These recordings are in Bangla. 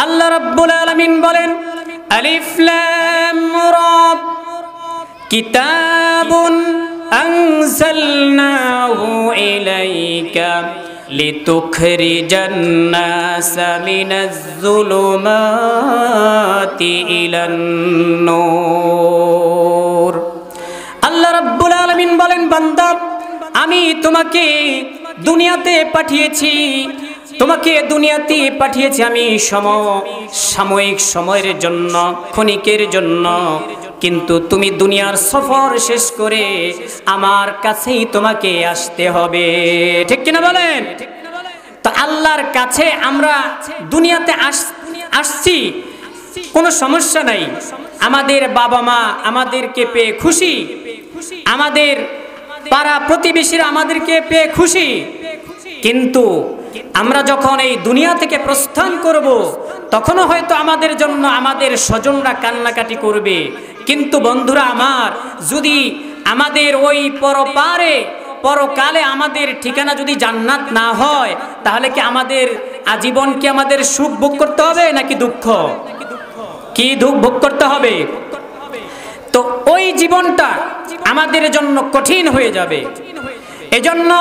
আল্লাহ রাব্বুল আলামিন বলেন, আলিফ লাম রা কিতাবুন আনজালনাহু ইলাইকা লিতুখরিজান নাসা মিনাজ যুলুমাতি ইলান নূর। আল্লাহ রাব্বুল আলামিন বলেন, বান্দা আমি তোমাকে দুনিয়াতে পাঠিয়েছি আমি সাময়িক সময়ের জন্য, ক্ষণিকের জন্য, কিন্তু তুমি দুনিয়ার সফর শেষ করে আমার কাছেই তোমাকে আসতে হবে। ঠিক কিনা বলেন? তো আল্লাহর কাছে আমরা দুনিয়াতে আসছি, কোনো সমস্যা নাই। আমাদের বাবা মা আমাদেরকে পেয়ে খুশি, আমাদের পাড়া প্রতিবেশীরা আমাদেরকে পেয়ে খুশি, কিন্তু আমরা যখন এই দুনিয়া থেকে প্রস্থান করব তখনও হয়তো আমাদের জন্য আমাদের স্বজনরা কান্নাকাটি করবে। কিন্তু বন্ধুরা আমার, যদি আমাদের ওই পরকালে আমাদের ঠিকানা যদি জান্নাত না হয়, তাহলে কি আমাদের আজীবন কি আমাদের সুখ ভোগ করতে হবে নাকি দুঃখ? কি দুঃখ ভোগ করতে হবে? তো ওই জীবনটা আমাদের জন্য কঠিন হয়ে যাবে। এজন্য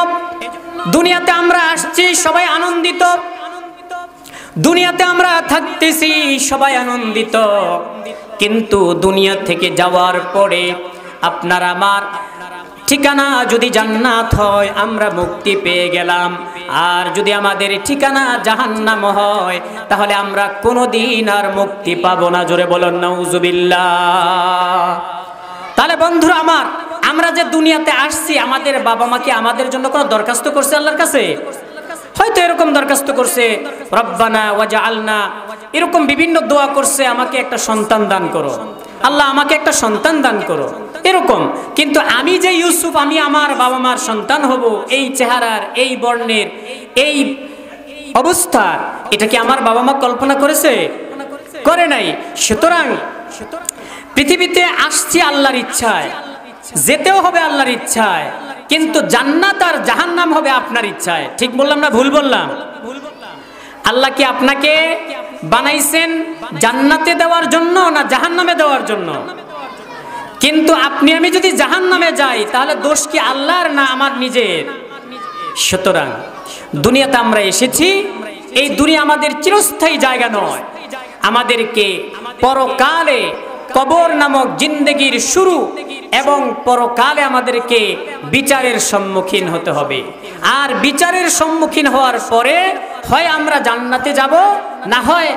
দুনিয়াতে আমরা আসছি সবাই আনন্দিত, দুনিয়াতে আমরা থাকতেছি সবাই আনন্দিত, কিন্তু দুনিয়া থেকে যাওয়ার পরে আপনার আমার ঠিকানা যদি জান্নাত হয় আমরা মুক্তি পেয়ে গেলাম, আর যদি আমাদের ঠিকানা জাহান্নাম হয় তাহলে আমরা কোনোদিন আর মুক্তি পাবো না। জোরে বলুন নাউজুবিল্লাহ। তাহলে বন্ধুরা আমার, আমরা যে দুনিয়াতে আসছি, আমাদের বাবা মা কি আমাদের জন্য কোনো দরখাস্ত করছে আল্লাহর কাছে? হয়তো এরকম দরখাস্ত করছে, রব্বানা ওয়াজআলনা, এরকম বিভিন্ন দোয়া করছে, আমাকে একটা সন্তান দান করো, আল্লাহ আমাকে একটা সন্তান দান করো, এরকম। কিন্তু আমি যে ইউসুফ, আমি আমার বাবা মার সন্তান হব, এই চেহারার, এই বর্ণের, এই অবস্থা, এটা কি আমার বাবা মা কল্পনা করেছে? করে নাই। সুতরাং পৃথিবীতে আসছি আল্লাহর ইচ্ছায়, যেতেও হবে আল্লাহর ইচ্ছায়, কিন্তু জান্নাত আর জাহান্নাম হবে আপনার ইচ্ছায়। ঠিক বললাম না ভুল বললাম? আল্লাহ কি আপনাকে বানাইছেন জান্নাতে দেওয়ার জন্য না জাহান্নামে দেওয়ার জন্য? কিন্তু আপনি আমি যদি জাহান্নামে যাই তাহলে দোষ কি আল্লাহর না আমার নিজের? সুতরাং দুনিয়াতে আমরা এসেছি, এই দুনিয়া আমাদের চিরস্থায়ী জায়গা নয়, আমাদেরকে পরকালে কবর নামক জিন্দেগির শুরু এবং পরকালে আমাদেরকে বিচারের সম্মুখীন হতে হবে। আর বিচারের সম্মুখীন হওয়ার পরে হয় আমরা জান্নাতে যাব, না হয়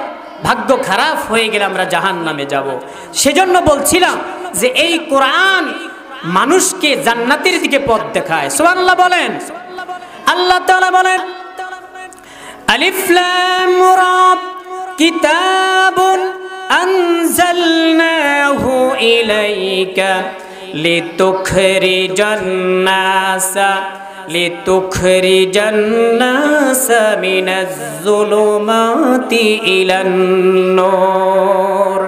ভাগ্য খারাপ হয়ে গেলে আমরা জাহান্নামে যাব। সেজন্য বলছিলাম যে এই কোরআন মানুষকে জান্নাতের দিকে পথ দেখায়। সুবহানাল্লাহ বলেন। আল্লাহ তাআলা বলেন, আলিফ লাম রা কিতাবুন আনজালনাহু ইলাইকা লিতুখরিজান নাসা মিনাজ যুলুমাতি ইলান নূর।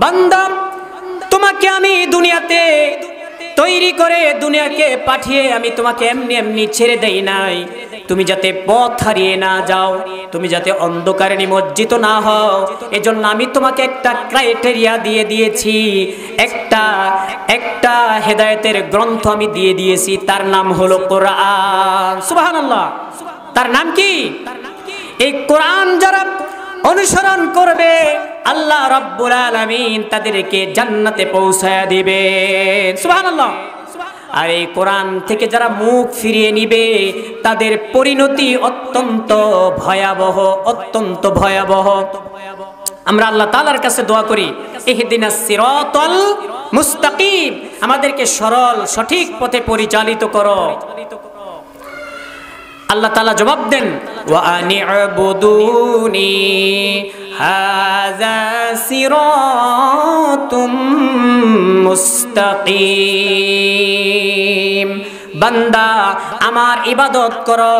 বান্দা, তোমাকে আমি দুনিয়াতে তৈরি করে, দুনিয়াকে পাঠিয়ে আমি তোমাকে এমনি এমনি ছেড়ে দেই নাই। তুমি যাতে পথ হারিয়ে না যাও, তুমি যাতে অন্ধকারে নিমজ্জিত না হও, এজন্য আমি তোমাকে একটা ক্রাইটেরিয়া দিয়ে দিয়েছি, একটা হেদায়েতের গ্রন্থ আমি দিয়ে দিয়েছি, তার নাম হলো কোরআন। সুবহানাল্লাহ। তার নাম কি? এই কোরআন যারা অনুসরণ করবে আল্লাহ রাব্বুল আলামিন তাদেরকে জান্নাতে পৌঁছায়া দিবেন। সুবহানাল্লাহ। আর এই কোরআন থেকে যারা মুখ ফিরিয়ে নিবে তাদের পরিণতি অত্যন্ত ভয়াবহ, অত্যন্ত ভয়াবহ। আমরা আল্লাহ তাআলার কাছে দোয়া করি, ইহদিনাস সিরাতাল মুস্তাকিম, আমাদেরকে সরল সঠিক পথে পরিচালিত করো। আল্লাহ তাআলা জবাব দেন, ওয়া আনি'বুদুনি হাযা সিরাতুম মুস্তাকিম। বান্দা আমার ইবাদত করো,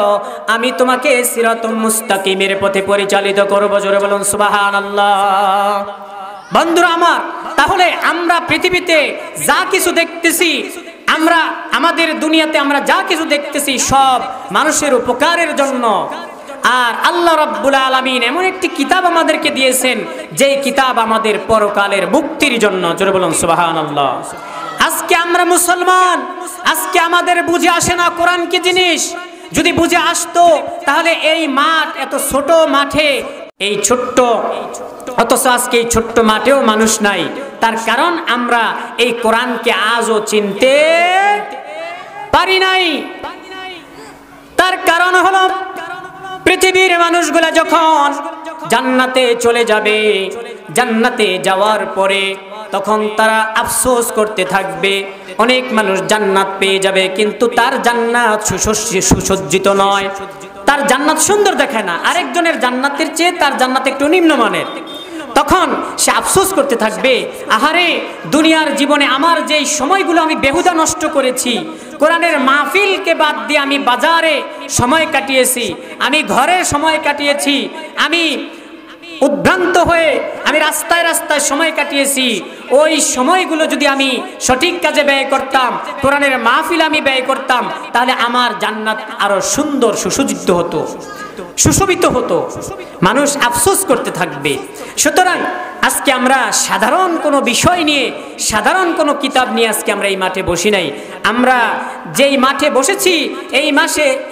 আমি তোমাকে সিরাতুম মুস্তাকিমের পথে পরিচালিত করব। জোরে বলুন সুবহানাল্লাহ। বন্ধুরা আমার, তাহলে আমরা পৃথিবীতে যা কিছু দেখতেছি, আমাদের দুনিয়াতে আমরা যা কিছু দেখতেছি সব মানুষের উপকারের জন্য। আর আল্লাহ রাব্বুল আলামিন এমন একটি কিতাব আমাদেরকে দিয়েছেন, যেই কিতাব আমাদের পরকালের মুক্তির জন্য। জোরে বলুন সুবহানাল্লাহ। আজকে আমরা মুসলমান, আজকে আমাদের বুঝে আসে না কোরআন কি জিনিস। যদি বুঝে আসতো তাহলে এই মাঠ, এত ছোট মাঠে, এই ছোট্ট, অথচ আজকে এই ছোট্ট মাঠেও মানুষ নাই। তার কারণ আমরা এই কোরআনকে আজও চিনতে পারি নাই। তার কারণ হলো পৃথিবীর মানুষগুলা যখন জান্নাতে চলে যাবে, জান্নাতে যাওয়ার পরে তখন তারা আফসোস করতে থাকবে। অনেক মানুষ জান্নাত পেয়ে যাবে, কিন্তু তার জান্নাত সুসজ্জিত নয়, তার জান্নাত সুন্দর দেখায় না, আরেকজনের জান্নাতের চেয়ে তার জান্নাত একটু নিম্নমানের। তখন সে আফসোস করতে থাকবে, আহারে দুনিয়ার জীবনে আমার যেই সময়গুলো আমি বেহুদা নষ্ট করেছি, কোরআনের মাহফিলকে বাদ দিয়ে আমি বাজারে সময় কাটিয়েছি, আমি ঘরে সময় কাটিয়েছি, আমি উদ্ভ্রান্ত হয়ে আমি রাস্তায় রাস্তায় সময় কাটিয়েছি। ওই সময়গুলো যদি আমি সঠিক কাজে ব্যয় করতাম, কোরআনের মাহফিল আমি ব্যয় করতাম, তাহলে আমার জান্নাত আরো সুন্দর সুসজ্জিত হতো, সুশোভিত হতো। মানুষ আফসোস করতে থাকবে। সুতরাং আজকে আমরা সাধারণ কোনো বিষয় নিয়ে, সাধারণ কোনো কিতাব নিয়ে আজকে আমরা এই মাঠে বসি নাই। আমরা যেই মাঠে বসেছি,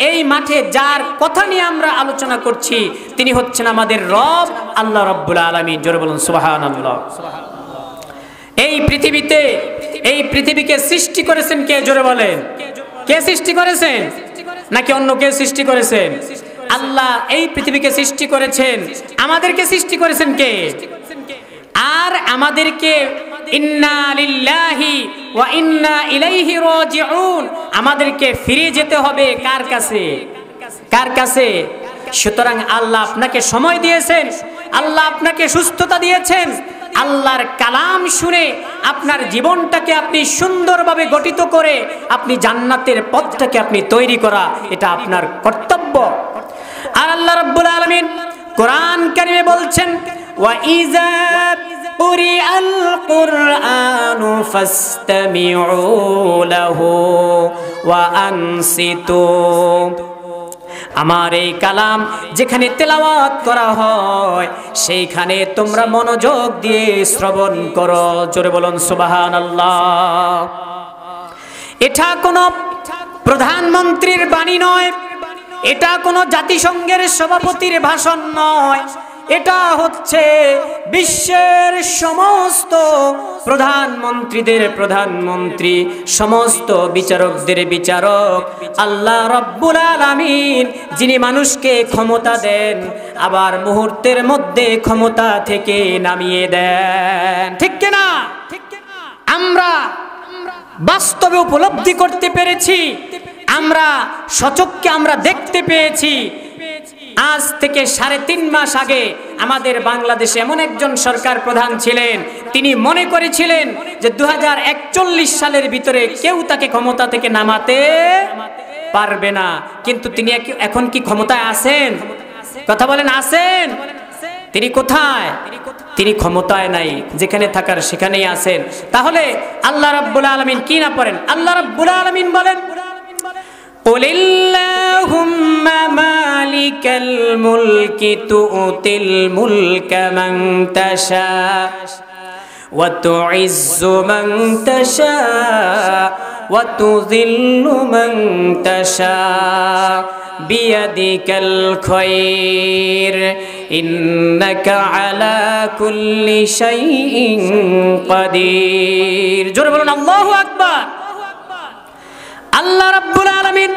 এই মাঠে যার কথা নিয়ে আমরা আলোচনা করছি, তিনি হচ্ছেন আমাদের রব আল্লাহ রাব্বুল আলামিন। জোরে বলুন সুবহানাল্লাহ। এই পৃথিবীকে সৃষ্টি করেছেন কে? জোরে বলেন, কে সৃষ্টি করেছেন? নাকি অন্য কেউ সৃষ্টি করেছেন? আল্লাহ এই পৃথিবীকে সৃষ্টি করেছেন। আমাদেরকে সৃষ্টি করেছেন কে? আর আমাদেরকে ইন্না লিল্লাহি ওয়া ইন্না ইলাইহি রাজিউন, আমাদেরকে ফিরে যেতে হবে কার কাছে? কার কাছে? সুতরাং আল্লাহ আপনাকে সময় দিয়েছেন, আল্লাহ আপনাকে সুস্থতা দিয়েছেন। আল্লাহর কালাম শুনে আপনার জীবনটাকে আপনি সুন্দরভাবে গঠিত করে আপনি জান্নাতের পথটাকে আপনি তৈরি করা, এটা আপনার কর্তব্য। আর আল্লাহ রাব্বুল আলামিন কোরআন কারিমে বলছেন, ওয়া ইযা কুরিআল কুরআনু ফাসতামিউ লাহু ওয়া আনসিতু। আমার এই কালাম যেখানে তেলাওয়াত করা হয়, সেইখানে তোমরা মনোযোগ দিয়ে শ্রবণ করো। জোরে বলুন সুবহানাল্লাহ। এটা কোনো প্রধানমন্ত্রীর বাণী নয়, এটা কোনো জাতিসংঘের সভাপতির ভাষণ নয়, এটা হচ্ছে বিশ্বের সমস্ত প্রধানমন্ত্রীদের প্রধানমন্ত্রী, সমস্ত বিচারকদের বিচারক আল্লাহ রাব্বুল আলামিন, যিনি মানুষকে ক্ষমতা দেন আবার মুহূর্তের মধ্যে ক্ষমতা থেকে নামিয়ে দেন। ঠিক কিনা? আমরা বাস্তবে উপলব্ধি করতে পেরেছি, আমরা সচক্ষে আমরা দেখতে পেয়েছি। আজ থেকে 3.5 মাস আগে আমাদের বাংলাদেশে এমন একজন সরকার প্রধান ছিলেন, তিনি মনে করেছিলেন যে 2041 সালের ভিতরে কেউ তাকে ক্ষমতা থেকে নামাতে পারবে না। কিন্তু তিনি এখন কি ক্ষমতায় আছেন? কথা বলেন, আছেন? তিনি কোথায়? তিনি ক্ষমতায় নাই, যেখানে থাকার সেখানেই আছেন। তাহলে আল্লাহ রাব্বুল আলামিন কি না পড়েন? আল্লাহ রাব্বুল আলামিন বলেন, কুলিল্লাহুম্মা মালিকাল মুলকি তুতিল মুলকা মান তাশা ওয়া তুইজ্জু মান তাশা ওয়া তুযিল্লু মান তাশা বিয়াদিকাল খায়র ইন্নাকা আলা কুল্লি শাইইন কাদির। জোরে বলুন আল্লাহু আকবার। আল্লাহ রাব্বুল আলামিন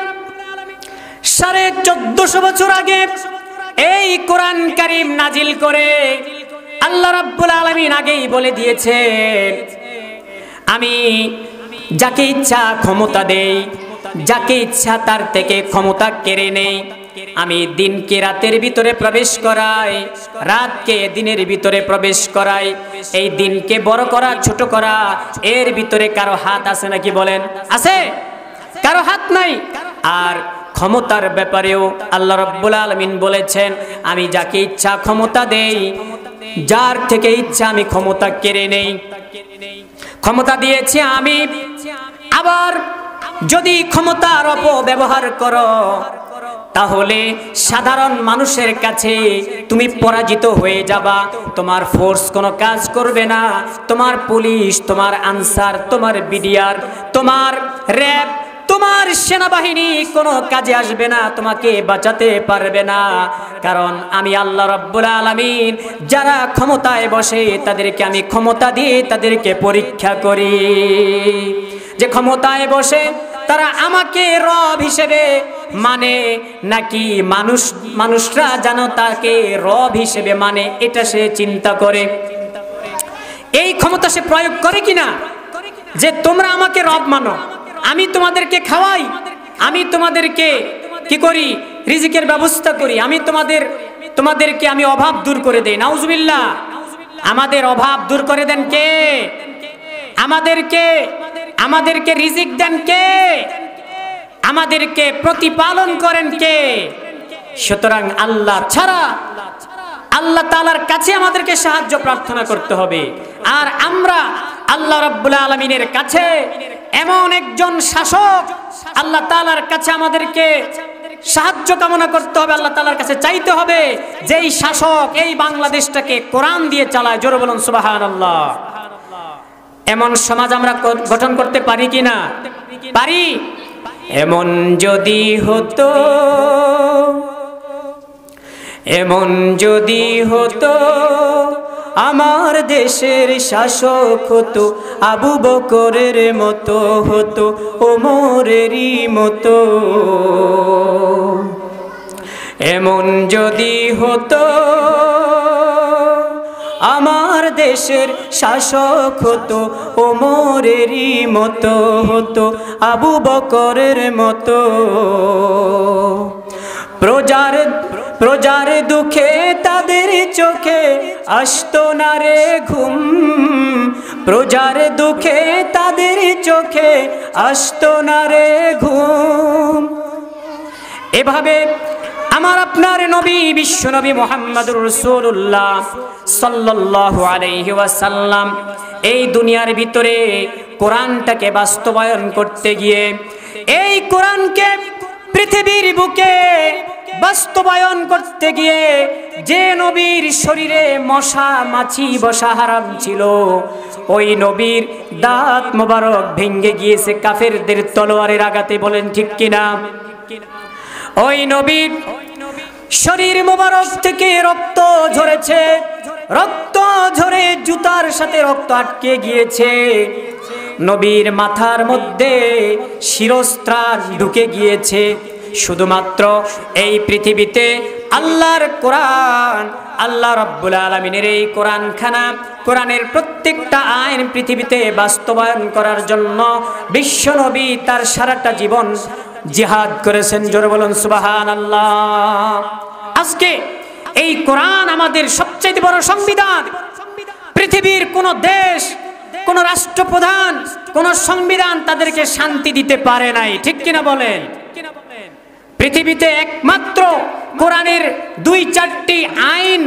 1450 বছর আগে এই কোরআন কারীম নাজিল করে আল্লাহ রাব্বুল আলামিন আগেই বলে দিয়েছেন, আমি যাকে ইচ্ছা ক্ষমতা দেই, যাকে ইচ্ছা তার থেকে ক্ষমতা কেড়ে নেই। আমি দিনকে রাতের ভিতরে প্রবেশ করাই, রাতকে দিনের ভিতরে প্রবেশ করাই। এই দিনকে বড় করা ছোট করা এর ভিতরে কারো হাত আছে নাকি? বলেন, আছে? কারো হাত নাই। আর ক্ষমতার ব্যাপারেও আল্লাহ রাব্বুল আলামিন বলেছেন, আমি যাকে ইচ্ছা ক্ষমতা দেই, যার থেকে ইচ্ছা আমি ক্ষমতা কেড়ে নেই। ক্ষমতা দিয়েছি আমি, আবার যদি ক্ষমতার অপব্যবহার করো তাহলে সাধারণ মানুষের কাছে তুমি পরাজিত হয়ে যাবা। তোমার ফোর্স কোনো কাজ করবে না, তোমার পুলিশ, তোমার আনসার, তোমার বিডিআর, তোমার র্যাব, তোমার সেনাবাহিনী কোনো কাজে আসবে না, তোমাকে বাঁচাতে পারবে না। কারণ আমি আল্লাহ রাব্বুল আলামিন যারা ক্ষমতায় বসে তাদেরকে আমি ক্ষমতা দিয়ে তাদেরকে পরীক্ষা করি, যে ক্ষমতায় বসে তারা আমাকে রব হিসেবে মানে নাকি মানুষরা যেন তাকে রব হিসেবে মানে, এটা সে চিন্তা করে। এই ক্ষমতা সে প্রয়োগ করে কিনা, যে তোমরা আমাকে রব মানো, আমি তোমাদেরকে খাওয়াই, আমি তোমাদেরকে কি করি, রিজিকের ব্যবস্থা করি, আমি তোমাদেরকে আমি অভাব দূর করে দেই। নাউজুবিল্লাহ। আমাদের অভাব দূর করে দেন কে? আমাদেরকে রিজিক দেন কে? আমাদেরকে প্রতিপালন করেন কে? সুতরাং আল্লাহ ছাড়া আল্লাহ তাআলার কাছে আমাদেরকে সাহায্য প্রার্থনা করতে হবে। আর আমরা আল্লাহ রাব্বুল আলামিনের কাছে এমন একজন শাসক, আল্লাহ তাআলার কাছে আমাদেরকে সাহায্য কামনা করতে হবে, আল্লাহ তাআলার কাছে চাইতে হবে, যেই শাসক এই বাংলাদেশটাকে কোরআন দিয়ে চালায়। জোরে বলুন সুবহানাল্লাহ। এমন সমাজ আমরা গঠন করতে পারি কিনা? পারি। এমন যদি হতো, এমন যদি হতো, আমার দেশের শাসক হতো আবু বকরের মতো, হতো ওমরেরই মতো। এমন যদি হতো, আমার দেশের শাসক হতো ওমরেরই মতো, হতো আবু বকরের মতো। প্রজার দুঃখে তাদের চোখে আসতো না রে ঘুম, প্রজার দুঃখে তাদের চোখে আসতো না রে ঘুম। এভাবে আমার আপনার নবী বিশ্ব নবী মুহাম্মদুর রাসূলুল্লাহ সাল্লাল্লাহু আলাইহি ওয়াসাল্লাম এই দুনিয়ার ভিতরে কোরআনটাকে বাস্তবায়ন করতে গিয়ে, এই কোরআনকে পৃথিবীর বুকে বাস্তবায়ন করতে গিয়ে যে নবীর শরীরে মশা মাছি বসা হারাম ছিল, ওই নবীর দাঁত মোবারক ভেঙে গিয়েছে কাফেরদের তলোয়ারের আঘাতে। বলেন ঠিক কিনা? ওই নবীর শরীর মোবারক থেকে রক্ত ঝরেছে, রক্ত ঝরে জুতার সাথে রক্ত আটকে গিয়েছে। নবীর মাথার মধ্যে শিরস্ত্রাণ ঢুকে গিয়েছে। শুধুমাত্র এই পৃথিবীতে আল্লাহর কোরআন, আল্লাহ রাব্বুল আলামিনের এই কোরআনখানা, কোরআনের প্রত্যেকটা আইন পৃথিবীতে বাস্তবায়ন করার জন্য বিশ্ব নবী তার সারাটা জীবন জিহাদ করেছেন। জোরে বলুন সুবহানাল্লাহ। আজকে এই কোরআন আমাদের সবচেয়ে বড় সংবিধান। পৃথিবীর কোন দেশ, কোন রাষ্ট্রপ্রধান, কোন সংবিধান তাদেরকে শান্তি দিতে পারে নাই। ঠিক কিনা বলেন? পৃথিবীতে একমাত্র কোরআনের ২-৪টি আইন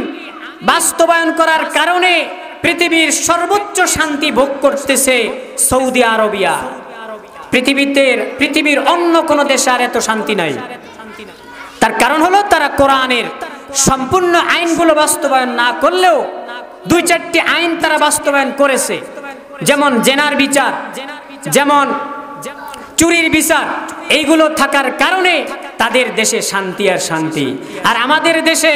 বাস্তবায়ন করার কারণে পৃথিবীর সর্বোচ্চ শান্তি ভোগ করতেছে সৌদি আরবিয়া। পৃথিবীর অন্য কোন দেশে আর এত শান্তি নাই। তার কারণ হলো তারা কোরআনের সম্পূর্ণ আইনগুলো বাস্তবায়ন না করলেও ২-৪টি আইন তারা বাস্তবায়ন করেছে। যেমন জেনার বিচার, যেমন চুরির বিচার, এইগুলো থাকার কারণে তাদের দেশে শান্তি আর শান্তি। আর আমাদের দেশে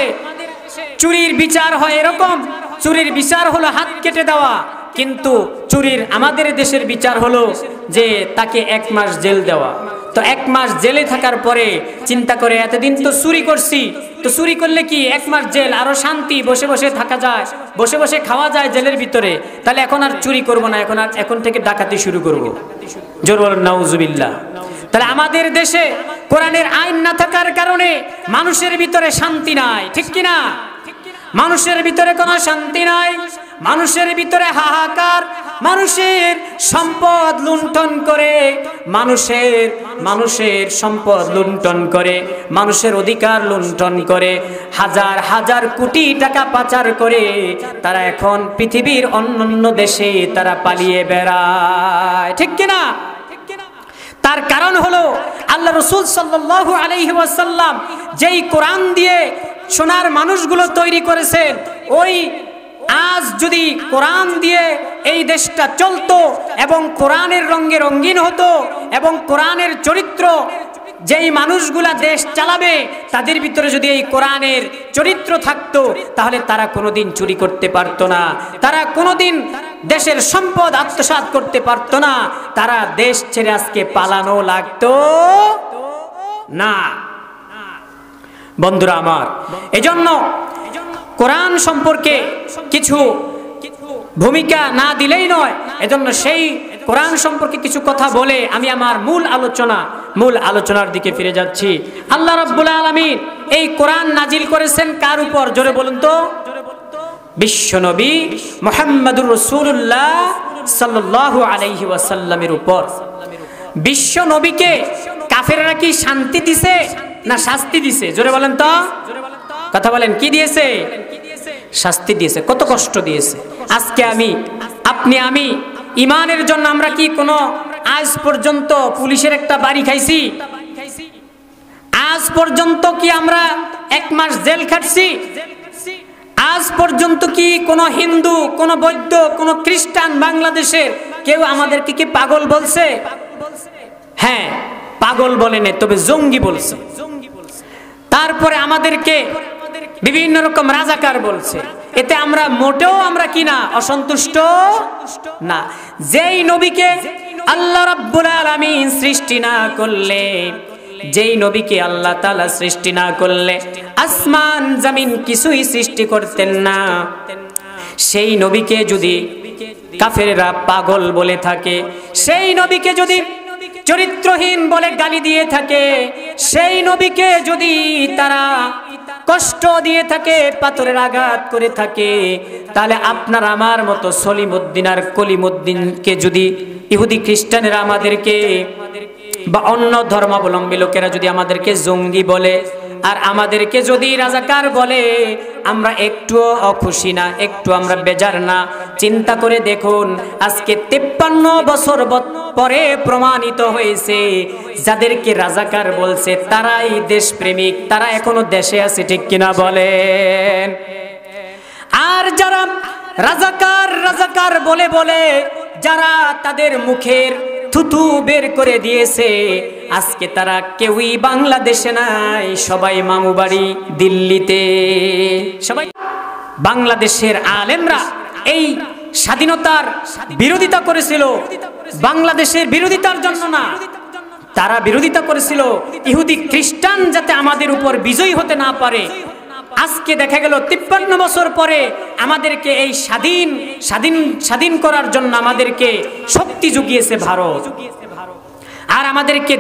চুরির বিচার হয় এরকম, চুরির বিচার হলো হাত কেটে দেওয়া, কিন্তু আমাদের দেশের বিচার হলো যে তাকে ১ মাস জেল দেওয়া। তো ১ মাস জেলে থাকার পরে চিন্তা করে এতদিন তো চুরি করছি, তো চুরি করলে কি ১ মাস জেল, আরো শান্তি, বসে বসে থাকা যায়, বসে বসে খাওয়া যায় জেলের ভিতরে, তাহলে এখন আর চুরি করব না, এখন থেকে ডাকাতি শুরু করব। জোর বলুন নাউজুবিল্লাহ। তাহলে আমাদের দেশে কোরআনের আইন না থাকার কারণে মানুষের ভিতরে শান্তি নাই। ঠিক কিনা? মানুষের ভিতরে কোনো শান্তি নাই, মানুষের ভিতরে হাহাকার, মানুষের সম্পদ লুণ্ঠন করে, মানুষের সম্পদ লুণ্ঠন করে, মানুষের অধিকার লুণ্ঠন করে, হাজার হাজার কোটি টাকা পাচার করে তারা এখন পৃথিবীর অন্যান্য দেশে তারা পালিয়ে বেড়ায়। ঠিক কিনা? তার কারণ হলো আল্লাহ রাসূল সাল্লাল্লাহু আলাইহি ওয়াসাল্লাম যেই কোরআন দিয়ে সোনার মানুষগুলো তৈরি করেছেন, ওই আজ যদি কোরআন দিয়ে এই দেশটা চলতো এবং কোরআনের রঙে রঙিন হতো এবং কোরআনের চরিত্র যেই মানুষগুলা দেশ চালাবে তাদের ভিতরে যদি এই কোরআনের চরিত্র থাকতো, তাহলে তারা কোনোদিন চুরি করতে পারতো না, তারা কোনোদিন দেশের সম্পদ আত্মসাৎ করতে পারতো না, তারা দেশ ছেড়ে আজকে পালানো লাগতো না। বন্ধুরা আমার, এজন্য কোরআন সম্পর্কে কিছু ভূমিকা না দিলেই নয়, এজন্য সেই কোরআন সম্পর্কে কিছু কথা বলে আমি আমার মূল আলোচনার দিকে ফিরে যাচ্ছি। আল্লাহ রাব্বুল আলামিন এই কোরআন নাজিল করেছেন কার উপর? জোরে বলুন তো। বিশ্বনবী মুহাম্মদুর রাসূলুল্লাহ সাল্লাল্লাহু আলাইহি ওয়াসাল্লামের উপর। বিশ্বনবীকে কাফেররা কি শান্তি দিছে না শাস্তি দিছে? জোরে বলেন তো, কথা বলেন, কি দিয়েছে? শাস্তি দিয়েছে। কত কষ্ট দিয়েছে। আজকে আমি ইমানের জন্য আমরা কি কোনো আজ পর্যন্ত পুলিশের একটা বাড়ি খাইছি? আজ পর্যন্ত কি আমরা 1 মাস জেল খাটছি? আজ পর্যন্ত কি কোনো হিন্দু, কোনো বৌদ্ধ, কোনো খ্রিস্টান বাংলাদেশের কেউ আমাদেরকে কি পাগল বলছে? হ্যাঁ, পাগল বলে না, তবে জঙ্গি বলছে। তারপরে আমাদেরকে বিভিন্ন রকম রাজাকার বলছে। এতে আমরা মোটেও কি না অসন্তুষ্ট না। যেই নবীকে আল্লাহ রাব্বুল আলামিন সৃষ্টি না করলে, যেই নবীকে আল্লাহ তাআলা সৃষ্টি না করলে আসমান জমিন কিছুই সৃষ্টি করতেন না, সেই নবীকে যদি কাফেররা পাগল বলে থাকে, সেই নবীকে যদি চরিত্রহীন বলে গালি দিয়ে থাকে, সেই নবীকে যদি তারা কষ্ট দিয়ে থাকে, পাথরের আঘাত করে থাকে, তাহলে আপনার আমার মতো সলিমউদ্দিন আর কলিমউদ্দিনকে যদি ইহুদি খ্রিস্টানেরা আমাদেরকে বা অন্য ধর্মাবলম্বী লোকেরা যদি আমাদেরকে জঙ্গি বলে আর আমাদেরকে যদি রাজাকার বলে, আমরা একটুও অখুশি না, একটু আমরা বেজার না। চিন্তা করে দেখুন, আজকে 53 বছর পরে প্রমাণিত হয়েছে যাদেরকে রাজাকার বলছে তারাই দেশপ্রেমিক, তারা এখনো দেশে আছে, ঠিক কিনা বলেন? আর যারা রাজাকার বলে যারা তাদের মুখের থুতু বের করে দিয়েছে, আজকে তারা কেউই বাংলাদেশে নাই, সবাই মামু বাড়ি দিল্লিতে। সবাই বাংলাদেশের আলেমরা এই স্বাধীনতার বিরোধিতা করেছিল, বাংলাদেশের বিরোধিতার জন্য না, তারা বিরোধিতা করেছিল ইহুদি খ্রিস্টান যাতে আমাদের উপর বিজয়ী হতে না পারে। আজকে দেখা গেল 53 বছর পরে আমাদেরকে এই স্বাধীন করার জন্য আমাদেরকে শক্তি জুগিয়েছে ভারত, আর আমাদেরকে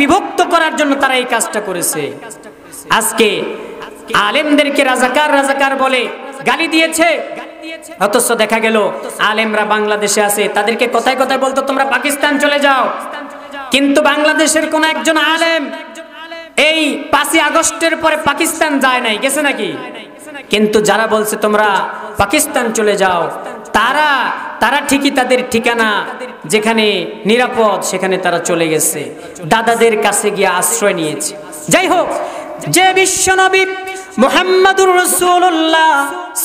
বিভক্ত করার জন্য তারা এই কাজটা করেছে। আজকে আলেমদেরকে রাজাকার বলে গালি দিয়েছে, অথচ দেখা গেল আলেমরা বাংলাদেশে আছে, তাদেরকে কথায় কথায় বলতো তোমরা পাকিস্তান চলে যাও। কিন্তু বাংলাদেশের কোন একজন আলেম এই 5ই আগস্টের পরে পাকিস্তান যায় নাই, গেছে নাকি? কিন্তু যারা বলছে তোমরা পাকিস্তান চলে যাও, তারা ঠিকই তাদের ঠিকানা যেখানে নিরাপদ সেখানে তারা চলে গেছে, দাদাদের কাছে গিয়ে আশ্রয় নিয়েছে। যাই হোক, যে বিশ্বনবী মুহাম্মদুর রাসূলুল্লাহ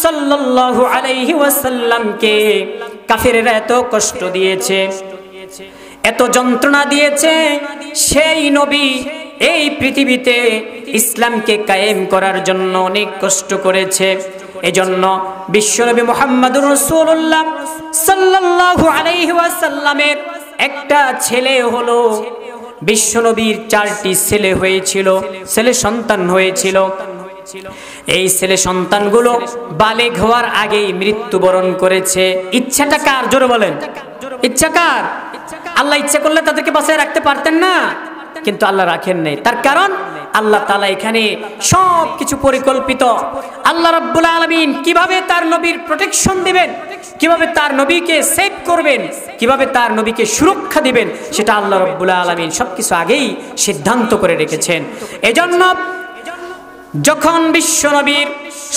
সাল্লাল্লাহু আলাইহি ওয়াসাল্লামকে কাফেররা এত কষ্ট দিয়েছে, এত যন্ত্রণা দিয়েছে, সেই নবী এই পৃথিবীতে ইসলামকে কায়েম করার জন্য অনেক কষ্ট করেছে। এজন্য বিশ্বনবী মুহাম্মদুর রাসূলুল্লাহ সাল্লাল্লাহু আলাইহি ওয়াসাল্লামের একটা ছেলে হলো, বিশ্বনবীর 4টি ছেলে হয়েছিল, ছেলে সন্তান হয়েছিল। এই ছেলে সন্তানগুলো বালেগ হওয়ার আগেই মৃত্যুবরণ করেছে। ইচ্ছাটা কার? জোরে বলেন, ইচ্ছা কার? আল্লাহ ইচ্ছা করলে তাদেরকে বাঁচিয়ে রাখতে পারতেন না, কিন্তু আল্লাহ রাখেন নাই। তার কারণ আল্লাহ তাআলা এখানে সবকিছু পরিকল্পিত। আল্লাহ রাব্বুল আলামিন কিভাবে তার নবীর প্রোটেকশন দিবেন, কিভাবে তার নবীকে সেভ করবেন, কিভাবে তার নবীকে সুরক্ষা দিবেন, সেটা আল্লাহ রাব্বুল আলামিন সবকিছু আগেই সিদ্ধান্ত করে রেখেছেন। এজন্য যখন বিশ্ব নবীর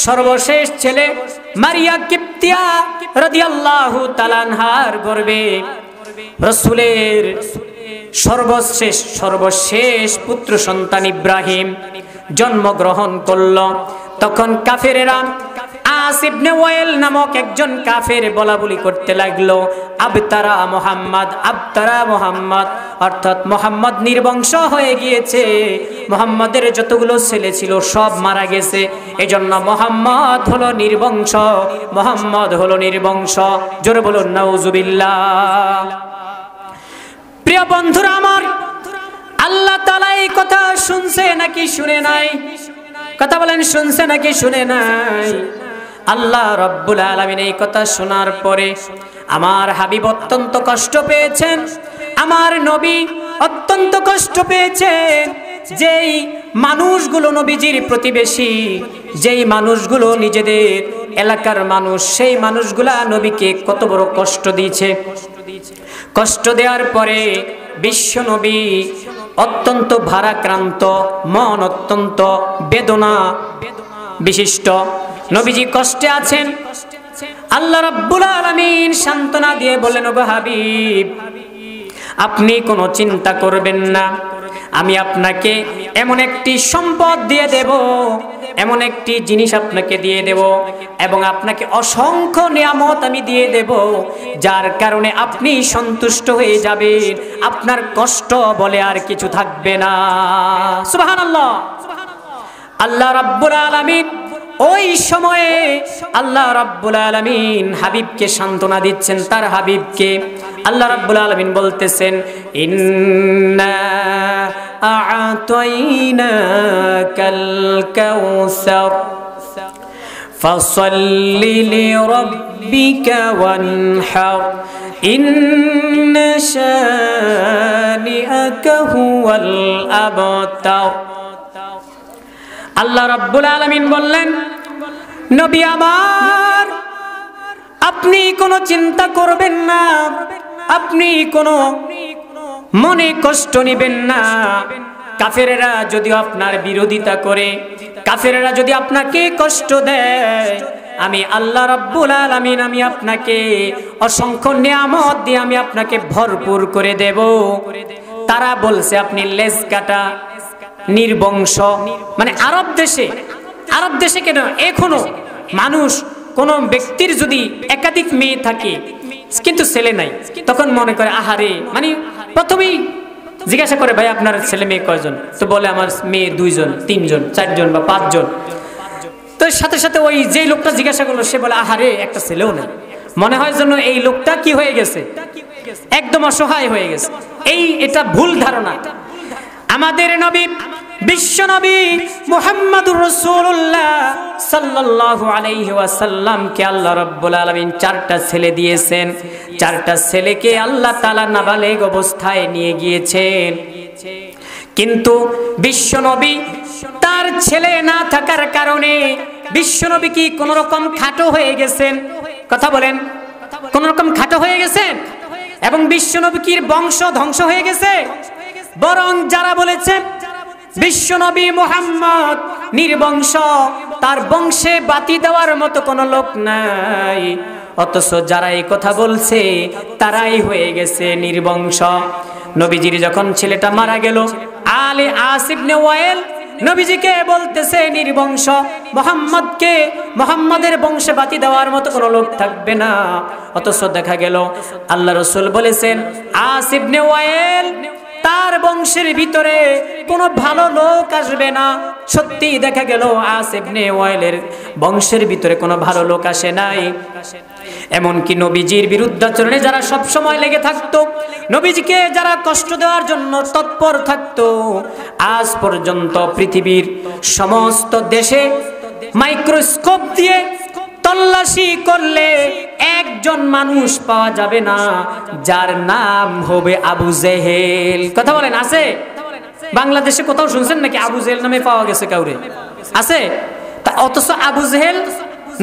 সর্বশেষ ছেলে মারিয়া কিপ্তিয়া রাদিয়াল্লাহু তাআলা আনহার গর্ভে রাসূলের সর্বশেষ পুত্র সন্তান ইব্রাহিম জন্মগ্রহণ করল, তখন কাফেরেরা আস ইবনে ওয়াইল নামক একজন কাফের বলাবলি করতে লাগলো, আবতারা মুহাম্মদ, অর্থাৎ মুহাম্মদ নির্বংশ হয়ে গিয়েছে, মুহাম্মাদের যতগুলো ছেলে ছিল সব মারা গেছে, এজন্য মুহাম্মদ হলো নির্বংশ, মুহাম্মদ হলো নির্বংশ। জোরে বলুন নাউজুবিল্লাহ। প্রিয় বন্ধুরা আমার, আল্লাহ তাআলা এই কথা শুনছে নাকি শুনে নাই? কথা বলেন, শুনছে নাকি শুনে নাই? আল্লাহ রাব্বুল আলামিন এই কথা শোনার পরে আমার হাবিব অত্যন্ত কষ্ট পেয়েছেন, আমার নবী অত্যন্ত কষ্ট পেয়েছেন। যেই মানুষগুলো নবীজির প্রতিবেশী, যেই মানুষগুলো নিজেদের এলাকার মানুষ, সেই মানুষগুলা নবীকে কত বড় কষ্ট দিয়েছে। কষ্ট দেওয়ার পরে বিশ্ব নবী অত্যন্ত ভারাক্রান্ত, মন অত্যন্ত বেদনা বিশিষ্ট, নবীজি কষ্টে আছেন। আল্লাহ রাব্বুল আলামিন সান্ত্বনা দিয়ে বললেন, ওগো হাবিব, আপনি কোনো চিন্তা করবেন না, আমি আপনাকে এমন একটি সম্পদ দিয়ে দেব, এমন একটি জিনিস আপনাকে দিয়ে দেব, এবং আপনাকে অসংখ্য নিয়ামত আমি দিয়ে দেব, যার কারণে আপনি সন্তুষ্ট হয়ে যাবেন, আপনার কষ্ট বলে আর কিছু থাকবে না। সুবহানাল্লাহ। আল্লাহ রাব্বুল আলামিন ওই সময়ে আল্লাহ রাব্বুল আলামিন হাবিবকে সান্ত্বনা দিচ্ছেন, তার হাবিবকে। আল্লাহ রাব্বুল আলামিন বলতেছেন, ইন্না আ'তাইনাকাল কাউসার ফাসাল্লি লিরাব্বিকা ওয়ানহার ইন্না শানিআকা হুয়াল আবতার। আল্লাহ রাব্বুল আলামিন বললেন, নবী আমার, আপনি কোনো চিন্তা করবেন না, আপনি কোনো মনে কষ্ট নেবেন না। কাফেরেরা যদি আপনার বিরোধিতা করে, কাফেরেরা যদি আপনাকে কষ্ট দেয়, আমি আল্লাহ রাব্বুল আলামিন আমি আপনাকে অসংখ্য নিয়ামত দিয়ে আমি আপনাকে ভরপুর করে দেব। তারা বলছে আপনি লেজ কাটা নির্বংশ, মানে আরব দেশে কেন এখনো মানুষ, কোন ব্যক্তির যদি একাধিক মেয়ে থাকে কিন্তু ছেলে নাই, তখন মনে করে আহারে, মানে প্রথমেই জিজ্ঞাসা করে, ভাই আপনার ছেলে মেয়ে কয়জন? তো বলে আমার মেয়ে 2 জন, 3 জন, 4 জন বা 5 জন। তো সাথে সাথে ওই যে লোকটা জিজ্ঞাসা করলো সে বলে আহারে, একটা ছেলেও নেই। মনে হয় যেন এই লোকটা কি হয়ে গেছে, একদম অসহায় হয়ে গেছে। এটা ভুল ধারণা। আমাদের নবী, বিশ্ব নবী মুহাম্মদুর রাসূলুল্লাহ সাল্লাল্লাহু আলাইহি ওয়াসাল্লামকে আল্লাহ রাব্বুল আলামিন 4টা ছেলে দিয়েছেন। 4টা ছেলেকে আল্লাহ তাআলা নাবালেগ অবস্থায় নিয়ে গিয়েছেন, কিন্তু বিশ্ব নবী তার ছেলে না থাকার কারণে বিশ্ব নবী কি কোন রকম খাটো হয়ে গেছেন? কথা বলেন, কোন রকম খাটো হয়ে গেছেন? এবং বিশ্ব নবীর বংশ ধ্বংস হয়ে গেছে? বরং যারা বলেছে বিশ্ব নবী মুহাম্মদ নির্বংশ, তার বংশে বাতি দেওয়ার মতো কোনো লোক নাই, অথচ যারা এই কথা বলছে তারাই হয়ে গেছে নির্বংশ। নবীজির যখন ছেলেটা মারা গেল, আলী আস ইবনে ওয়াইল নবীজিকে বলতেছে নির্বংশ, মুহাম্মাদের বংশে বাতি দেওয়ার মতো কোনো লোক থাকবে না। অথচ দেখা গেল আল্লাহ রাসূল বলেছেন আস ইবনে ওয়াইল, তার বংশের ভিতরে কোনো ভালো লোক আসবে না। সত্যি দেখা গেল আস ইবনে ওয়াইলের বংশের ভিতরে কোনো ভালো লোক আসে নাই। এমনকি নবীজির বিরুদ্ধাচরণে যারা সব সময় লেগে থাকতো, নবীজিকে যারা কষ্ট দেওয়ার জন্য তৎপর থাকতো, আজ পর্যন্ত পৃথিবীর সমস্ত দেশে মাইক্রোস্কোপ দিয়ে তল্লাশি করলে একজন মানুষ পাওয়া যাবে না যার নাম হবে আবু জেহেল। কথা বলেন, আছে? বাংলাদেশে কোথাও শুনছেন নাকি আবু জেহেল নামে পাওয়া গেছে কাউরে? আছে? অথচ আবু জেহেল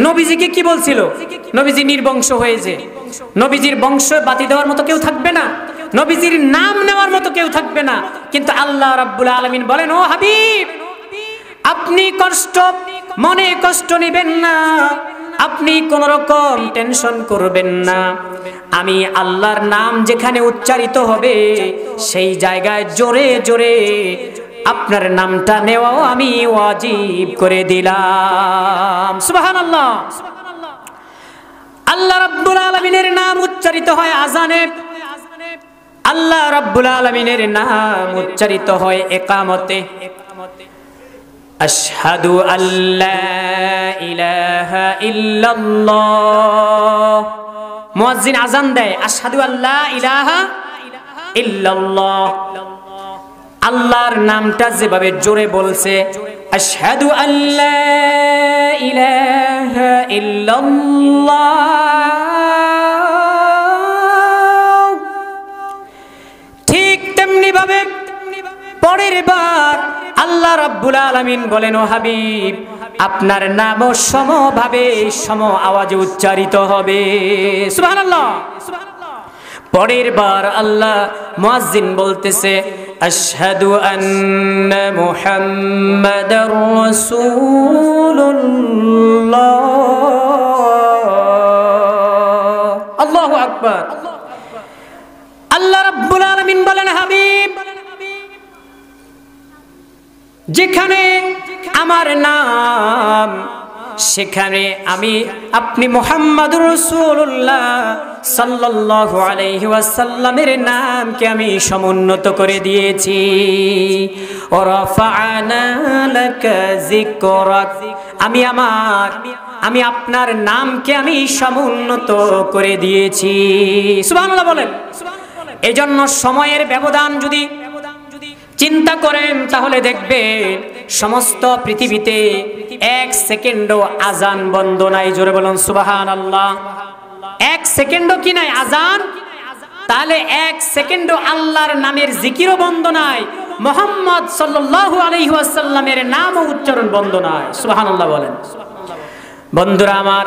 নবীজিকে কি বলছিল? নবীজি নির্বংশ হয়েছে, নবীজির বংশ বাতি দেওয়ার মতো কেউ থাকবে না, নবীজির নাম নেওয়ার মতো কেউ থাকবে না। কিন্তু আল্লাহ রাব্বুল আলামিন বলেন, ও হাবিব, আপনি মনে কষ্ট নেবেন না, আপনি কোন রকম টেনশন করবেন না। আমি আল্লাহর নাম যেখানে উচ্চারিত হবে সেই জায়গায় জোরে জোরে আপনার নামটা নেওয়াও আমি ওয়াজিব করে দিলাম। সুবহানাল্লাহ। আল্লাহ রাব্বুল আলামিনের নাম উচ্চারিত হয় আযানে, আল্লাহ রাব্বুল আলামিনের নাম উচ্চারিত হয় ইকামতে। আশহাদু আল্লা ইলাহা ইল্লাল্লাহ, মুয়াজ্জিন আযান দেয় আশহাদু আল্লা ইলাহা ইল্লাল্লাহ। আল্লাহর নামটা যেভাবে জোরে বলছে আশহাদু আল্লা ইলাহা ইল্লাল্লাহ, ঠিক তেমনি ভাবে পরের বার আল্লাহ রাব্বুল আলামিন বলেন ও হাবিব আপনার নামও সমভাবে সম আওয়াজে উচ্চারিত হবে। সুবহানাল্লাহ। পরের বার আল্লাহ মুয়াজ্জিন বলতেছে আশহাদু আন্না মুহাম্মাদার রাসূলুল্লাহ, আল্লাহু আকবার। আল্লাহ রাব্বুল আলামিন বলেন হাবিব যেখানে আমার নাম সেখানে আমি আপনি মুহাম্মাদুর রাসূলুল্লাহ সাল্লাল্লাহু আলাইহি ওয়াসাল্লামের নামকে আমি সমুন্নত করে দিয়েছি। ওয়া রাফা'না লাকা যিকরাক, আমি আপনার নামকে আমি সমুন্নত করে দিয়েছি। সুবহানাল্লাহ বলেন। এজন্য সময়ের ব্যবধান যদি চিন্তা করেন তাহলে দেখবেন সমস্ত পৃথিবীতে এক সেকেন্ডও আজান বন্ধ নাই। জোরে বলুন সুবহানাল্লাহ। এক সেকেন্ডও কি নাই আজান? তাহলে এক সেকেন্ডও আল্লাহর নামের জিকিরও বন্ধ নাই, মুহাম্মদ সাল্লাল্লাহু আলাইহি ওয়াসাল্লামের নামও উচ্চারণ বন্ধ নাই। সুবহানাল্লাহ বলেন। বন্ধুরা আমার,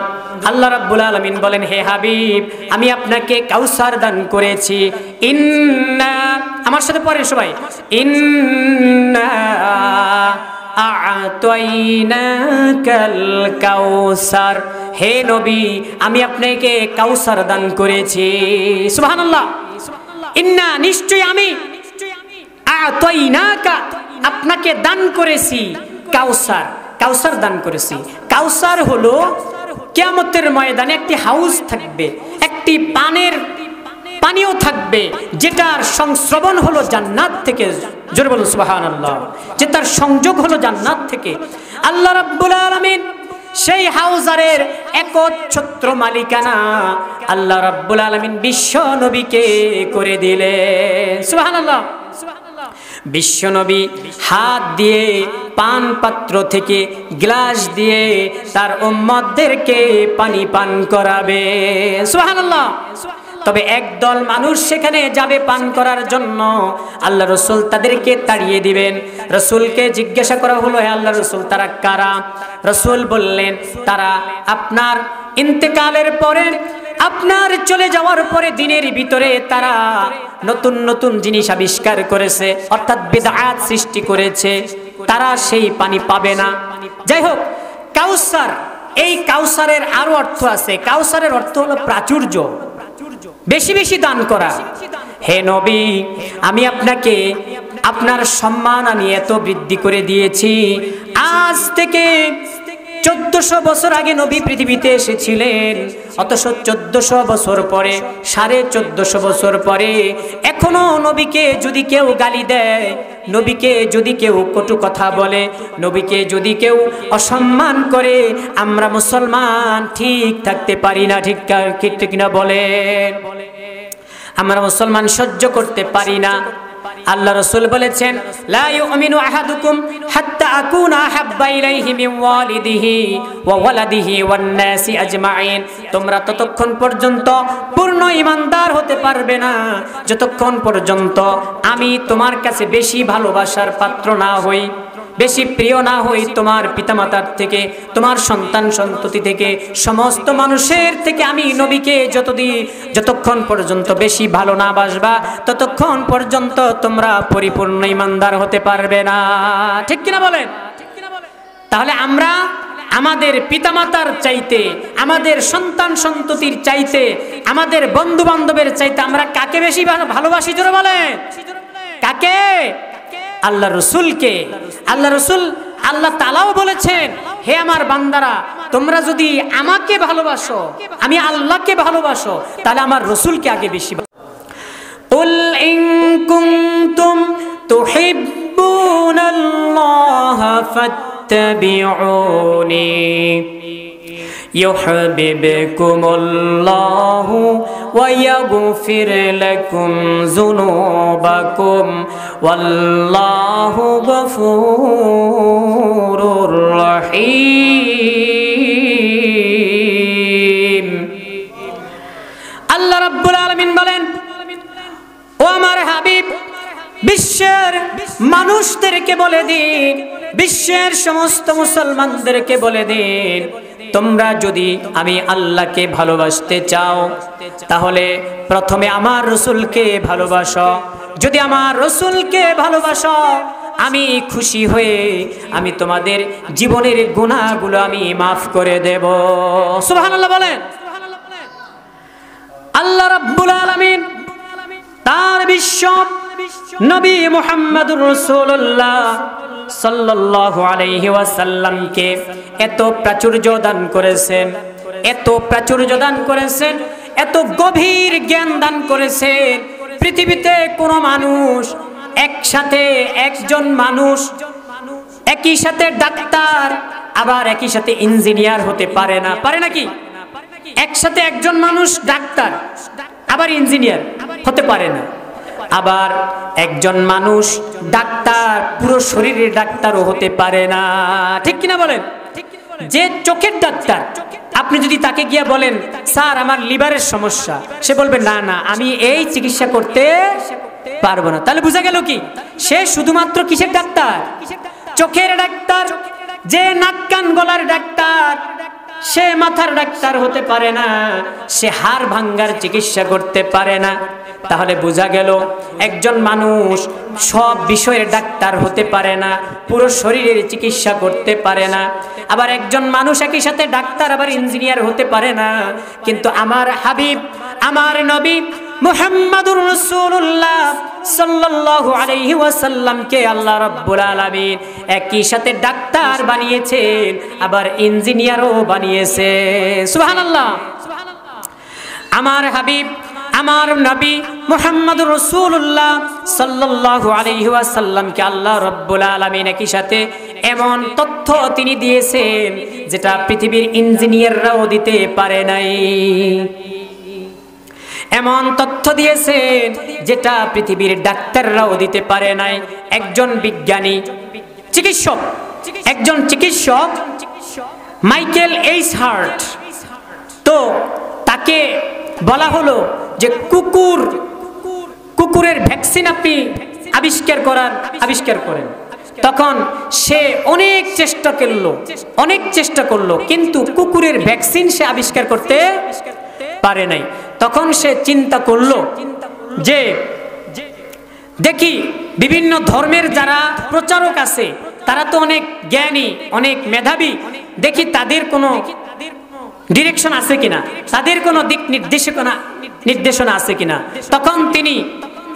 আল্লাহ রাব্বুল আলামিন বলেন হে হাবিব আমি আপনাকে কাউসার দান করেছি। ইন্না, আমার সাথে পড়েন সবাই, ইন্না আ'তাইনাকাল কাউসার, হে নবী আমি আপনাকে কাউসার দান করেছি। সুবহানাল্লাহ। ইন্না, নিশ্চয় আমি, আ'তাইনাকা, আপনাকে দান করেছি কাউসার, কাউসার দান করেছি। কাউসার হলো কিয়ামতের ময়দানে একটি হাউস থাকবে, একটি পানীয় থাকবে যেটার সংস্রবণ হলো জান্নাত থেকে। জোরে বলুন সুবহানাল্লাহ। যে তার সংযোগ হলো জান্নাত থেকে। আল্লাহ রাব্বুল আলামিন সেই হাউজারের একচ্ছত্র মালিকানা আল্লাহ রাব্বুল আলামিন বিশ্ব নবীকে করে দিলেন। সুবহানাল্লাহ। বিশ্বনবী হাত দিয়ে পান পাত্র থেকে গ্লাস দিয়ে তার উম্মতদেরকে পানি পান করাবে। সুবহানাল্লাহ। তবে একদল মানুষ সেখানে যাবে পান করার জন্য, আল্লাহ রাসূল তাদেরকে তাড়িয়ে দিবেন। রাসূলকে জিজ্ঞাসা করা হলো হে আল্লাহ রাসূল তারা কারা? রাসূল বললেন তারা আপনার ইন্তেকালের পরে, আপনার চলে যাওয়ার পরে দিনের ভিতরে তারা নতুন নতুন জিনিস আবিষ্কার করেছে, অর্থাৎ বিদআত সৃষ্টি করেছে, তারা সেই পানি পাবে না। যাই হোক, কাউসার, এই কাউসারের আরো অর্থ আছে। কাউসারের অর্থ হলো প্রাচুর্য, বেশি বেশি দান করা। হে নবী আমি আপনাকে আপনার সম্মান আমি এত বৃদ্ধি করে দিয়েছি, আজ থেকে 1400 বছর আগে নবী পৃথিবীতে এসেছিলেন, অথচ 1400 বছর পরে, 1450 বছর পরে এখনো নবীকে যদি কেউ গালি দেয়, নবীকে যদি কেউ কটু কথা বলে, নবীকে যদি কেউ অসম্মান করে, আমরা মুসলমান ঠিক থাকতে পারি না। ঠিক কিনা বলেন? আমরা মুসলমান সহ্য করতে পারি না। আল্লাহ রাসূল বলেছেন লা ইউমিনু আহাদুকুম হাত্তা আকুনা আহাব্বা ইলাইহি মিন ওয়ালিদিহি ওয়া ওয়ালাদিহি ওয়ান নাসি আজমাইন, তোমরা ততক্ষণ পর্যন্ত পূর্ণ ঈমানদার হতে পারবে না যতক্ষণ পর্যন্ত আমি তোমার কাছে বেশি ভালোবাসার পাত্র না হই, বেশি প্রিয় না হই তোমার পিতামাতার থেকে, তোমার সন্তান সন্ততি থেকে, সমস্ত মানুষের থেকে। আমি নবীকে যতক্ষণ পর্যন্ত বেশি ভালো না বাসবা ততক্ষণ পর্যন্ত তোমরা পরিপূর্ণ ঈমানদার হতে পারবে না। ঠিক কিনা বলেন? তাহলে আমরা আমাদের পিতামাতার চাইতে, আমাদের সন্তান সন্ততির চাইতে, আমাদের বন্ধু বান্ধবের চাইতে আমরা কাকে বেশি ভালোবাসি? জোরে বলেন, কাকে? আল্লাহ রসুলকে। আল্লাহ রসুল, আল্লাহ তাআলাও বলেছেন, হে আমার বান্দারা, তোমরা যদি আমাকে ভালোবাসো, আমি আল্লাহকে ভালোবাসো, তাহলে আমার রসুলকে আগে বেশি। কুল ইন কুনতুম তুহিব্বুনাল্লাহ ফাত্তাবিউনি ইউহিব্বুকুমুল্লাহু ওয়া ইয়াগফির লাকুম যুনুবাকুম ওয়াল্লাহু গফুরুর রহিম। আল্লাহ রাব্বুল আলামিন বলেন, ও আমার হাবিব, বিশ্বের মানুষদেরকে বলে দিন, বিশ্বের সমস্ত মুসলমানদেরকে বলে দিন, তোমরা যদি আমি আল্লাহকে ভালোবাসতে চাও তাহলে প্রথমে আমার রসুলকে ভালোবাসো। যদি আমার রসুলকে ভালোবাসো, আমি খুশি হয়ে আমি তোমাদের জীবনের গুনাহগুলো আমি মাফ করে দেব। সুবহানাল্লাহ বলেন। আল্লাহ রাব্বুল আলামিন তার বিশ্ব নবী মুহাম্মদুর রাসূলুল্লাহ সাল্লাল্লাহু আলাইহি ওয়াসাল্লামকে এত প্রাচুর্য দান করেছেন, এত প্রাচুর্য দান করেছেন, এত গভীর জ্ঞান দান করেছেন। পৃথিবীতে কোনো মানুষ একসাথে, একজন মানুষ একই সাথে ডাক্তার আবার একই সাথে ইঞ্জিনিয়ার হতে পারে না। পারে নাকি? একসাথে একজন মানুষ ডাক্তার আবার ইঞ্জিনিয়ার হতে পারে না। আবার একজন মানুষ ডাক্তার পুরো শরীরের ডাক্তারও হতে পারে না। ঠিক কিনা বলেন? যে চোখের ডাক্তার, আপনি যদি তাকে গিয়ে বলেন, স্যার আমার লিভারের সমস্যা, সে বলবে না না আমি এই চিকিৎসা করতে পারবো না। তাহলে বোঝা গেল কি, সে শুধুমাত্র কিসের ডাক্তার? চোখের ডাক্তার। যে নাক কান গলার ডাক্তার, সে মাথার ডাক্তার হতে পারে না, সে হাড় ভাঙ্গার চিকিৎসা করতে পারে না। তাহলে বোঝা গেল একজন মানুষ সব বিষয়ের ডাক্তার হতে পারে না, পুরো শরীরের চিকিৎসা করতে পারে না। আবার একজন মানুষ একই সাথে ডাক্তার আবার ইঞ্জিনিয়ার হতে পারে না। কিন্তু আমার হাবিব, আমার নবী মুহাম্মদুর রাসূলুল্লাহ সাল্লাল্লাহু আলাইহি ওয়াসাল্লামকে আল্লাহ রাব্বুল আলামিন একই সাথে ডাক্তার বানিয়েছেন, আবার ইঞ্জিনিয়ারও বানিয়েছেন। সুবহানাল্লাহ। আমার হাবিব, আমার নবী মুহাম্মদুর রাসূলুল্লাহ সাল্লাল্লাহু আলাইহি ওয়াসাল্লামকে আল্লাহ রাব্বুল আলামিন একই সাথে এমন তথ্য তিনি দিয়েছেন যেটা পৃথিবীর ইঞ্জিনিয়াররাও দিতে পারে নাই। এমন তথ্য দিয়েছেন যেটা পৃথিবীর ডাক্তাররাও দিতে পারে নাই। একজন বিজ্ঞানী, চিকিৎসক, একজন চিকিৎসক মাইকেল এইচ হার্ট, তো তাকে বলা হলো যে কুকুরের ভ্যাকসিন আপনি আবিষ্কার করেন। তখন সে অনেক চেষ্টা করলো কিন্তু কুকুরের ভ্যাকসিন সে আবিষ্কার করতে পারে নাই। তখন সে চিন্তা করলো যে দেখি বিভিন্ন ধর্মের যারা প্রচারক আছে তারা তো অনেক জ্ঞানী, অনেক মেধাবী, দেখি তাদের কোনো ডিরেকশন আছে কিনা, তাদের কোনো দিক নির্দেশনা আছে কিনা। তখন তিনি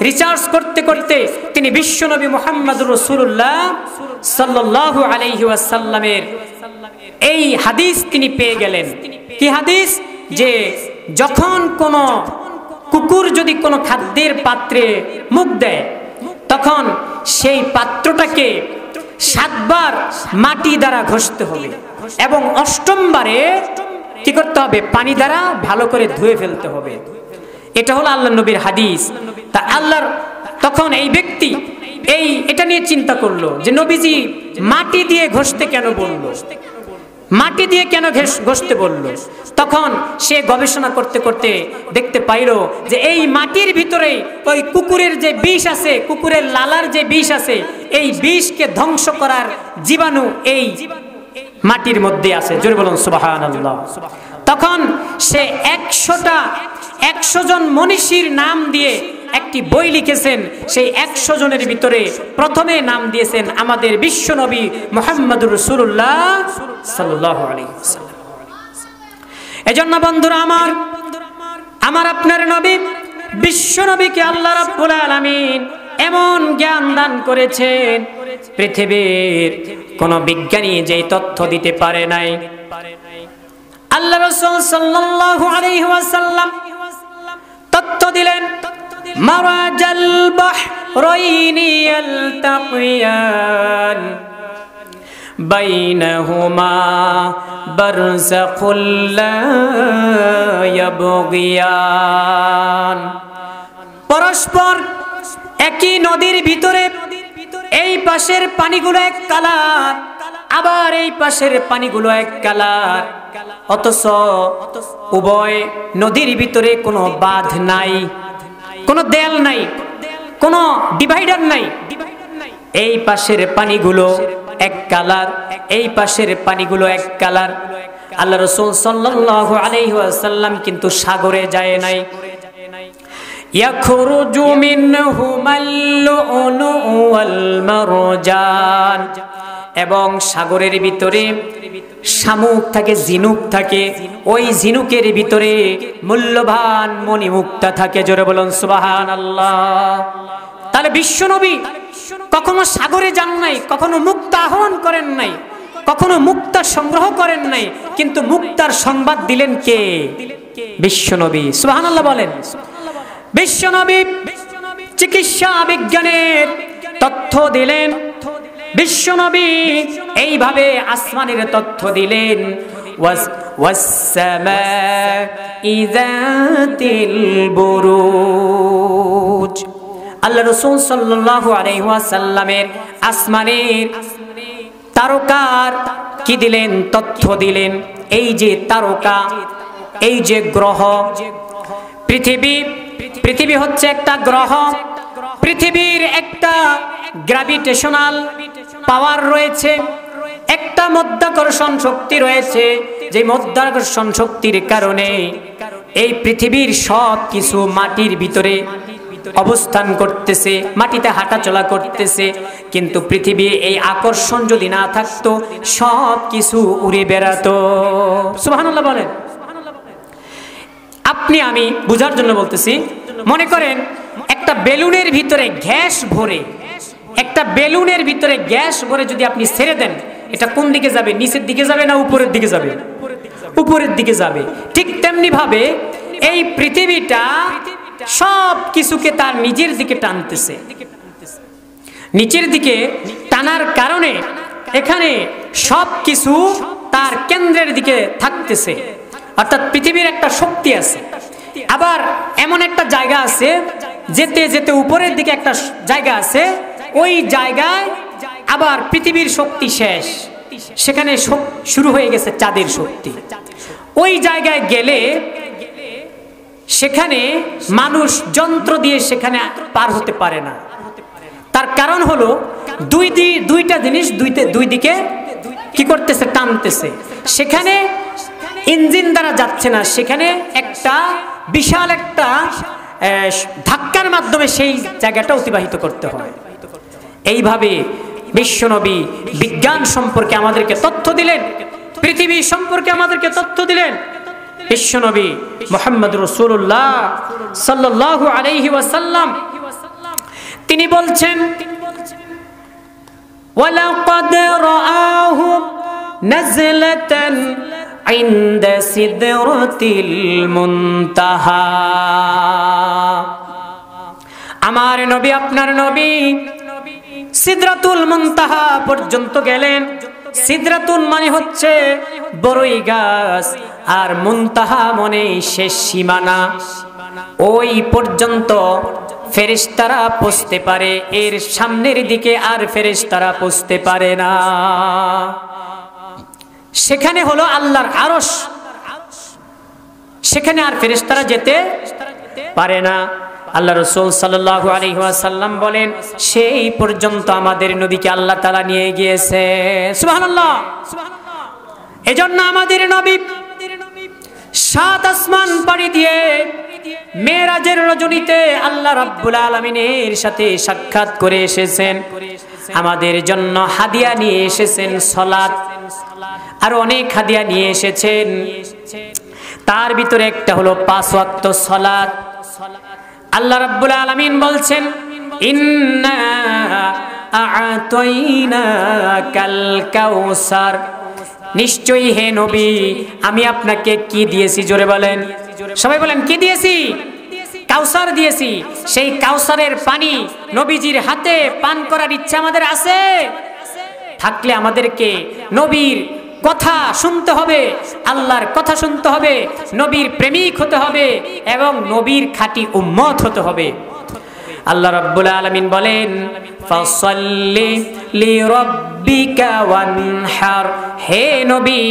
রিসার্চ করতে করতে তিনি বিশ্বনবী মুহাম্মদুর রাসূলুল্লাহ সাল্লাল্লাহু আলাইহি ওয়াসাল্লামের এই হাদিস তিনি পেয়ে গেলেন। কি হাদিস? যে যখন কোনো কুকুর যদি কোনো খাদ্যের পাত্রে মুখ দেয়, তখন সেই পাত্রটাকে 7 বার মাটি দ্বারা ঘষতে হবে এবং 8ম বারে কি করতে হবে? পানি দ্বারা ভালো করে ধুয়ে ফেলতে হবে। এটা হলো আল্লাহর নবীর হাদিস। তা আল্লাহর তখন এই ব্যক্তি এটা নিয়ে চিন্তা করলো যে নবীজি মাটি দিয়ে ঘষতে কেন বললো, মাটি দিয়ে কেন ঘষতে বললো। তখন সে গবেষণা করতে করতে দেখতে পাইল যে এই মাটির ভিতরে ওই কুকুরের যে বিষ আছে, কুকুরের লালার যে বিষ আছে, এই বিষকে ধ্বংস করার জীবাণু এই মাটির মধ্যে আছে। জোরে বলুন সুবহানাল্লাহ। তখন সে 100 জন মনীষীর নাম দিয়ে একটি বই লিখেছেন। সেই 100 জনের ভিতরে প্রথমে নাম দিয়েছেন আমাদের বিশ্ব নবী মুহাম্মদুর রাসূলুল্লাহ সাল্লাল্লাহু আলাইহি ওয়াসাল্লাম। এজন্য বন্ধুরা আমার আপনার নবী বিশ্ব নবীকে আল্লাহ রাব্বুল আলামিন এমন জ্ঞান দান করেছেন, পৃথিবীর কোন বিজ্ঞানী যেই তথ্য দিতে পারে নাই। আল্লাহ রাসূল সাল্লাল্লাহু আলাইহি ওয়াসাল্লাম তথ্য দিলেন, মারাজাল বাহরাইনি ইয়ালতাকিয়ান বাইনাহুমা বারযাখুল লা ইয়াবগিয়ান। পরস্পর একই নদীর ভিতরে এই পাশের পানিগুলো এক কালার, আবার এই পাশের পানিগুলো এক কালার, অথচ উভয় নদীর ভিতরে কোনো বাঁধ নাই, কোনো দেয়াল নাই, কোনো ডিভাইডার নাই। এই পাশের পানিগুলো এক কালার, এই পাশের পানিগুলো এক কালার। আল্লাহ রাসূল সাল্লাল্লাহু আলাইহি ওয়াসাল্লাম কিন্তু সাগরে যায় নাই। ইয়াখরুজু মিনহুমাল লু'লু'ু ওয়াল মারজান, এবং সাগরের ভিতরে শামুক থাকে, ঝিনুক থাকে, ওই ঝিনুকের ভিতরে মূল্যবান মণিমুক্তা থাকে। জোরে বলুন সুবহানাল্লাহ। তাহলে বিশ্বনবী কখনো সাগরে যান নাই, কখনো মুক্তা আহরণ করেন নাই, কখনো মুক্তা সংগ্রহ করেন নাই, কিন্তু মুক্তার সংবাদ দিলেন কে? বিশ্বনবী। সুবহানাল্লাহ বলেন। বিশ্বনবী চিকিৎসা বিজ্ঞানের তথ্য দিলেন, বিশ্বনবী এইভাবে আসমানের তথ্য দিলেন। ওয়াস-সামা'i যাতিল বুরুজ। আল্লাহ রাসূল সাল্লাল্লাহু আলাইহি ওয়াসাল্লামের আসমানের তারকার কি দিলেন? তথ্য দিলেন। এই যে তারকা, এই যে গ্রহ, পৃথিবী হচ্ছে একটা গ্রহ। পৃথিবীর একটা গ্র্যাভিটেশনাল পাওয়ার রয়েছে, একটা মাধ্যাকর্ষণ শক্তি রয়েছে, যে মাধ্যাকর্ষণ শক্তির কারণে এই পৃথিবীর সব কিছু মাটির ভিতরে অবস্থান করতেছে, মাটিতে হাঁটাচলা করতেছে। কিন্তু পৃথিবীর এই আকর্ষণ যদি না থাকতো, সব কিছু উড়ে বেড়াতো। সুবহানাল্লাহ বলেন। আপনি আমি বুঝার জন্য বলতেছি, মনে করেন একটা বেলুনের ভিতরে গ্যাস ভরে, একটা বেলুনের ভিতরে গ্যাস ভরে যদি আপনি ছেড়ে দেন, এটা কোন দিকে যাবে? নিচের দিকে যাবে না উপরের দিকে যাবে? উপরের দিকে যাবে। ঠিক তেমনি ভাবে এই পৃথিবীটা সব কিছুকে তার নিজের দিকে টানতেছে। নিচের দিকে টানার কারণে এখানে সব কিছু তার কেন্দ্রের দিকে থাকতেছে, অর্থাৎ পৃথিবীর একটা শক্তি আছে। আবার এমন একটা জায়গা আছে, যেতে যেতে উপরের দিকে একটা জায়গা আছে, ওই জায়গায় আবার পৃথিবীর শক্তি শেষ, সেখানে শুরু হয়ে গেছে চাঁদের শক্তি। ওই জায়গায় গেলে সেখানে মানুষ যন্ত্র দিয়ে সেখানে পার হতে পারে না। তার কারণ হলো দুইটা জিনিস দুই দিকে কি করতেছে? টানতেছে। সেখানে ইঞ্জিন দ্বারা যাচ্ছে না, সেখানে একটা বিশাল একটা ধাক্কার মাধ্যমে সেই জায়গাটা অতিবাহিত করতে হয়। এইভাবে বিশ্বনবী বিজ্ঞান সম্পর্কে আমাদেরকে তথ্য দিলেন, পৃথিবী সম্পর্কে আমাদেরকে তথ্য দিলেন। বিশ্বনবী মুহাম্মদুর রাসূলুল্লাহ সাল্লাল্লাহু আলাইহি ওয়াসাল্লাম তিনি বলছেন, ওয়ালাকাদ রাআহু নাজলাতান ইনদা সিদরাতিল মুনতাহা। আমার নবী, আপনার নবী সিদরাতুল মুনতাহা পর্যন্ত গেলেন। সিদরাতুন মানে হচ্ছে বড়ই গাছ, আর মুনতাহা মানে শেষ সীমানা। ওই পর্যন্ত ফেরেশতারা পৌঁছতে পারে, এর সামনের দিকে আর ফেরেশতারা পৌঁছতে পারে না। সেখানে হলো আল্লাহর আরশ, সেখানে আর ফেরেশতারা যেতে পারে না। আল্লাহ রাসূল সাল্লাল্লাহু আলাইহি ওয়াসাল্লাম বলেন, সেই পর্যন্ত আমাদের নবীকে আল্লাহ তাআলা নিয়ে গিয়েছে। সুবহানাল্লাহ। এজন্য আমাদের নবী 7 আসমান পাড়ি দিয়ে মেরাজের রজনীতে আল্লাহ রাব্বুল আলামিনের সাথে সাক্ষাৎ করে এসেছেন। আমাদের জন্য হাদিয়া নিয়ে এসেছেন সালাত, আর অনেক হাদিয়া নিয়ে এসেছেন। তার ভিতরে একটা হলো 5 ওয়াক্ত সালাত। আল্লাহ রাব্বুল আলামিন বলছেন, ইন্না আ'তাইনাকাল কাউসার, নিশ্চয়ই হে নবী আমি আপনাকে কি দিয়েছি? জোরে বলেন, সবাই বলেন, কি দিয়েছি? কাউসার দিয়েছি। সেই কাউসারের পানি নবীজির হাতে পান করার ইচ্ছা আমাদের আছে? থাকলে আমাদেরকে নবীর কথা শুনতে হবে, আল্লাহর কথা শুনতে হবে, নবীর প্রেমিক হতে হবে এবং নবীর খাঁটি উম্মত হতে হবে। আল্লাহ রাব্বুল আলামিন বলেন, ফাসাল্লি লিরাব্বিকা ওয়ানহার, হে নবী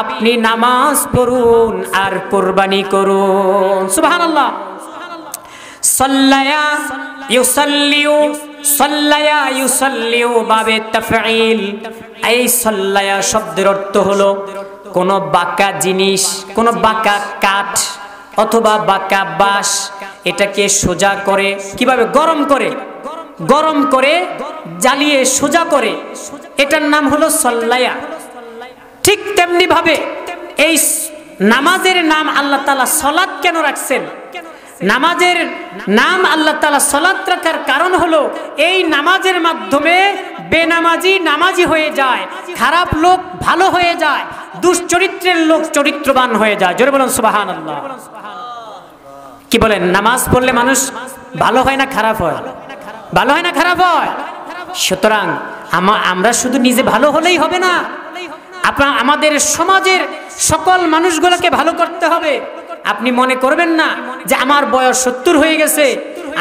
আপনি নামাজ পড়ুন আর কুরবানি করুন। সুবহানাল্লাহ। সাল্লায়া ইউসাল্লিউ, সাল্লায়া ইউসাল্লিউ বাবে তাফঈল। এই সাল্লায়া শব্দের অর্থ হলো কোন বাঁকা জিনিস, কোন বাঁকা কাঠ অথবা বাঁকা বাঁশ, এটাকে সোজা করে, কিভাবে? গরম করে, গরম করে জ্বালিয়ে সোজা করে, এটার নাম হলো সাল্লায়া। ঠিক তেমনি ভাবে এই নামাজের নাম আল্লাহ তাআলা সালাত কেন রাখছেন? নামাজের নাম আল্লাহ তাআলা সালাত রাখার কারণ হলো এই নামাজের মাধ্যমে বেনামাজি নামাজি হয়ে যায়, খারাপ লোক ভালো হয়ে যায়, দুশ্চরিত্রের লোক চরিত্রবান হয়ে যায়। জোরে বলুন সুবহানাল্লাহ। কি বলেন? নামাজ পড়লে মানুষ ভালো হয় না খারাপ হয়? ভালো হয় না খারাপ হয়? সুতরাং আমরা শুধু নিজে ভালো হলেই হবে না, আমাদের সমাজের সকল মানুষগুলোকে ভালো করতে হবে। আপনি মনে করবেন না যে আমার বয়স 70 হয়ে গেছে,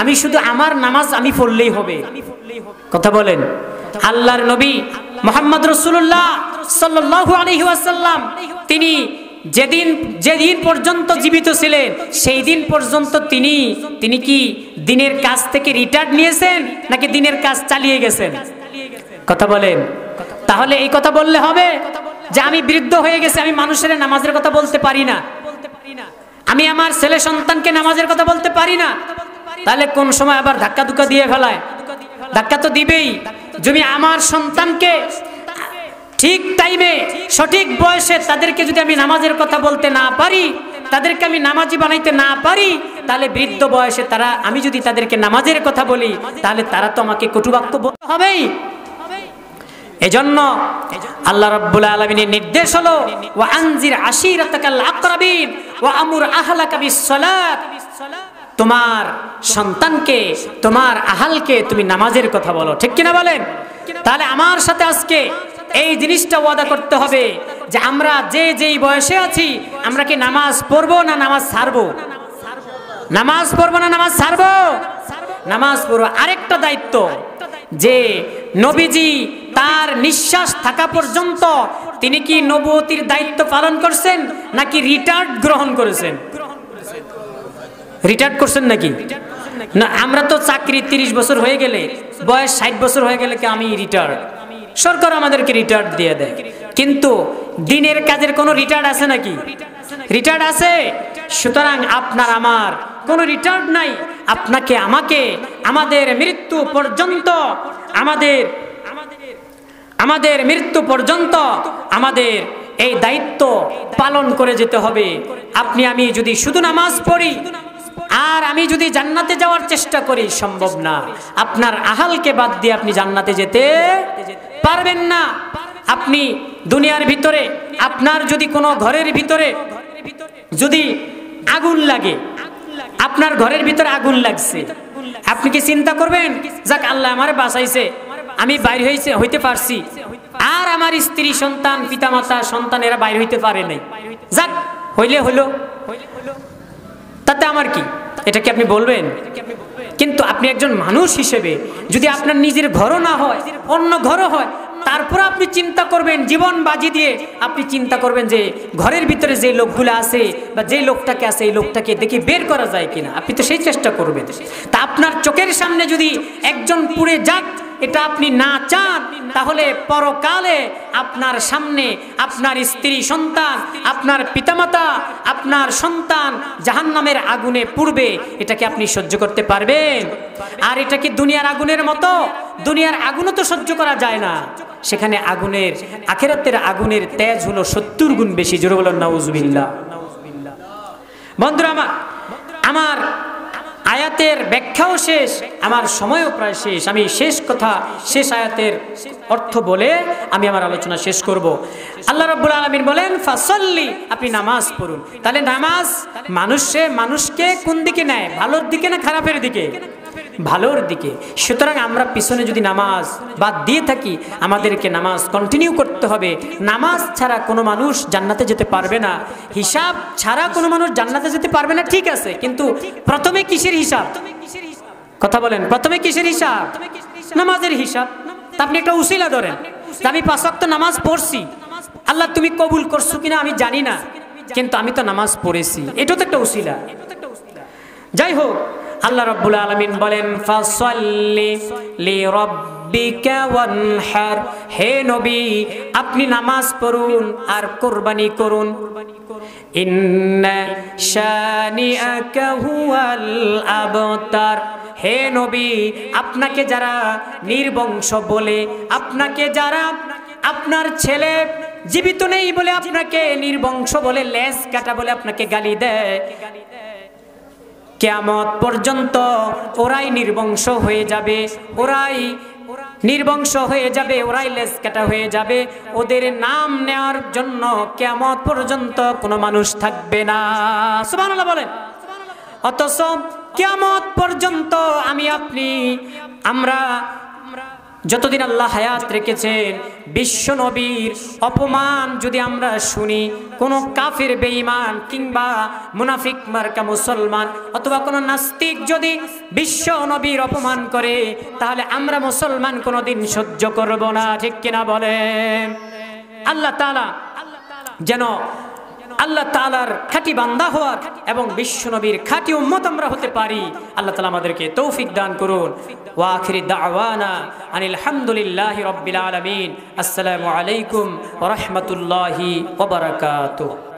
আমি শুধু আমার নামাজ আমি পড়লেই হবে। কথা বলেন। আল্লাহর নবী মুহাম্মদ রাসূলুল্লাহ সাল্লাল্লাহু আলাইহি ওয়াসাল্লাম তিনি যেদিন পর্যন্ত জীবিত ছিলেন সেই দিন পর্যন্ত তিনি কি দিনের কাজ থেকে রিটায়ার্ড নিয়েছেন নাকি দিনের কাজ চালিয়ে গেছেন? কথা বলেন। তাহলে এই কথা বললে হবে যে আমি বৃদ্ধ হয়ে গেছি, আমি মানুষের নামাজের কথা বলতে পারি না, আমি আমার ছেলে সন্তানকে নামাজের কথা বলতে পারি না, তাহলে কোন সময় আবার ধাক্কা ধুক্কা দিয়ে ফেলায়? ধাক্কা তো দিবেই। যদি আমার সন্তানকে ঠিক টাইমে সঠিক বয়সে তাদেরকে যদি আমি নামাজের কথা বলতে না পারি, তাদেরকে আমি নামাজি বানাইতে না পারি, তাহলে বৃদ্ধ বয়সে আমি যদি তাদেরকে নামাজের কথা বলি তাহলে তারা তো আমাকে কটুবাক্য বলতে হবেই। এজন্য আল্লাহ রাব্বুল আলামিনের নির্দেশ হলো ওয়া আনজির আশিরাতাকাল আকরাবিন ওয়া আমুর আহলাকা বিসসালাত, তোমার সন্তানকে তোমার আহালকে তুমি নামাজের কথা বলো। ঠিক কিনা বলেন? তাহলে আমার সাথে আজকে এই জিনিসটা ওয়াদা করতে হবে যে আমরা যেই বয়সে আছি আমরা কি নামাজ পড়বো না নামাজ ছাড়বো? নামাজ পড়বো না নামাজ ছাড়বো? নামাজ পড়বো। আরেকটা দায়িত্ব যে নবীজি তার নিঃশ্বাস থাকা পর্যন্ত তিনি কি নবুয়তির দায়িত্ব পালন করছেন নাকি রিটায়ার্ড গ্রহণ করেছেন? রিটায়ার্ড করছেন নাকি? না, আমরা তো চাকরি 30 বছর হয়ে গেলে, বয়স 60 বছর হয়ে গেলে কি আমি রিটায়ার্ড, সরকার আমাদেরকে রিটায়ার্ড দিয়ে দেয়, কিন্তু দিনের কাজের কোনো রিটায়ার্ড আছে নাকি? রিটায়ার্ড আছে? সুতরাং আপনার আমার কোনো রিটায়ার্ড নাই। আপনাকে আমাকে আমাদের মৃত্যু পর্যন্ত আমাদের মৃত্যু পর্যন্ত আমাদের এই দায়িত্ব পালন করে যেতে হবে। আপনি আমি যদি শুধু নামাজ পড়ি আর আমি যদি জান্নাতে যাওয়ার চেষ্টা করি, সম্ভব না। আপনার আহালকে বাদ দিয়ে আপনি জান্নাতে যেতে পারবেন না। আপনি দুনিয়ার ভিতরে আপনার যদি কোনো ঘরের ভিতরে যদি আগুন লাগে, আপনার ঘরের ভিতরে আগুন লাগছে, আপনি কি চিন্তা করবেন যাক আল্লাহ আমারে বাঁচাইছে, আমি বাইরে হইতে পারছি, আর আমার স্ত্রী সন্তান পিতামাতা সন্তানেরা বাইরে হইতে পারে নাই, যাক হইলে হইলো, তাতে আমার কি? এটা কি আপনি বলবেন? কিন্তু আপনি একজন মানুষ হিসেবে যদি আপনার নিজের ঘরও না হয়, অন্য ঘরও হয়, তারপর আপনি চিন্তা করবেন, জীবন বাজি দিয়ে আপনি চিন্তা করবেন যে ঘরের ভিতরে যে লোকগুলো আছে বা যে লোকটাকে আছে এই লোকটাকে দেখি বের করা যায় কিনা, আপনি তো সেই চেষ্টা করবেন। তা আপনার চোখের সামনে যদি একজন পুড়ে যাক এটা আপনি না চান, তাহলে পরকালে আপনার সামনে আপনার স্ত্রী সন্তান, আপনার পিতামাতা, আপনার সন্তান জাহান্নামের আগুনে পুড়বে। এটা কি আপনি সহ্য করতে পারবেন? আর এটা কি দুনিয়ার আগুনের মতো? দুনিয়ার আগুনও তো সহ্য করা যায় না। সেখানে আগুনের, আখিরাতের আগুনের তেজ হলো 70 গুণ বেশি। জোরে বলেন নাউজুবিল্লাহ। বন্ধুরা আমার আয়াতের ব্যাখ্যাও শেষ, আমার সময়ও প্রায় শেষ। আমি শেষ আয়াতের অর্থ বলে আমি আমার আলোচনা শেষ করব। আল্লাহ রাব্বুল আলামিন বলেন ফাসাল্লি, আপনি নামাজ পড়ুন। তাহলে নামাজ মানুষকে কোন দিকে নেয়? ভালোর দিকে না খারাপের দিকে? ভালোর দিকে। সুতরাং আমরা পিছনে যদি নামাজ বাদ দিয়ে থাকি, আমাদেরকে নামাজ কন্টিনিউ করতে হবে। নামাজ ছাড়া কোনো মানুষ জান্নাতে যেতে পারবে না, হিসাব ছাড়া কোনো মানুষ জান্নাতে যেতে পারবে না। ঠিক আছে, কিন্তু প্রথমে কিসের হিসাব? কথা বলেন, প্রথমে কিসের হিসাব? নামাজের হিসাব। তা আপনি একটা উসিলা ধরেন, আমি 5 ওয়াক্ত নামাজ পড়ছি, আল্লাহ তুমি কবুল করছো কিনা আমি জানি না, কিন্তু আমি তো নামাজ পড়েছি, এটা তো একটা উসিলা। যাই হোক, আল্লাহ রাব্বুল আলামিন বলেন ফাসাল্লি লিরাব্বিকা ওয়ানহার, হে নবী আপনি নামাজ পড়ুন আর কুরবানি করুন। ইন্না শানিআকা হুয়াল আবতার, হে নবী আপনাকে যারা নির্বংশ বলে, আপনাকে যারা আপনার ছেলে জীবিত নেই বলে আপনাকে নির্বংশ বলে, লেজ কাটা বলে আপনাকে গালি দেয়, কিয়ামত পর্যন্ত ওরাই নির্বংশ হয়ে যাবে, ওরাই নির্বংশ হয়ে যাবে, ওরাই লেজ কাটা হয়ে যাবে। ওদের নাম নেওয়ার জন্য কিয়ামত পর্যন্ত কোনো মানুষ থাকবে না। সুবহানাল্লাহ বলেন। অথচ কিয়ামত পর্যন্ত আমরা যতদিন আল্লাহ হায়াত রেখেছেন, বিশ্ব নবীর অপমান যদি আমরা শুনি, কোন কাফির বেঈমান কিংবা মুনাফিক মার্কা মুসলমান অথবা কোন নাস্তিক যদি বিশ্ব নবীর অপমান করে, তাহলে আমরা মুসলমান কোনোদিন সহ্য করব না। ঠিক কিনা বলেন? আল্লাহ তাআলা যেন আল্লাহ তাআলার খাঁটি বান্দা হওয়ার এবং বিশ্ব নবীর খাঁটি উম্মত আমরা হতে পারি, আল্লাহ তাআলা আমাদেরকে তৌফিক দান করুন। ওয়া আখিরি দাওয়ানা আনিল হামদুলিল্লাহি রাব্বিল আলামিন। আসসালামু আলাইকুম ওয়া রাহমাতুল্লাহি ওয়া বারাকাতুহু।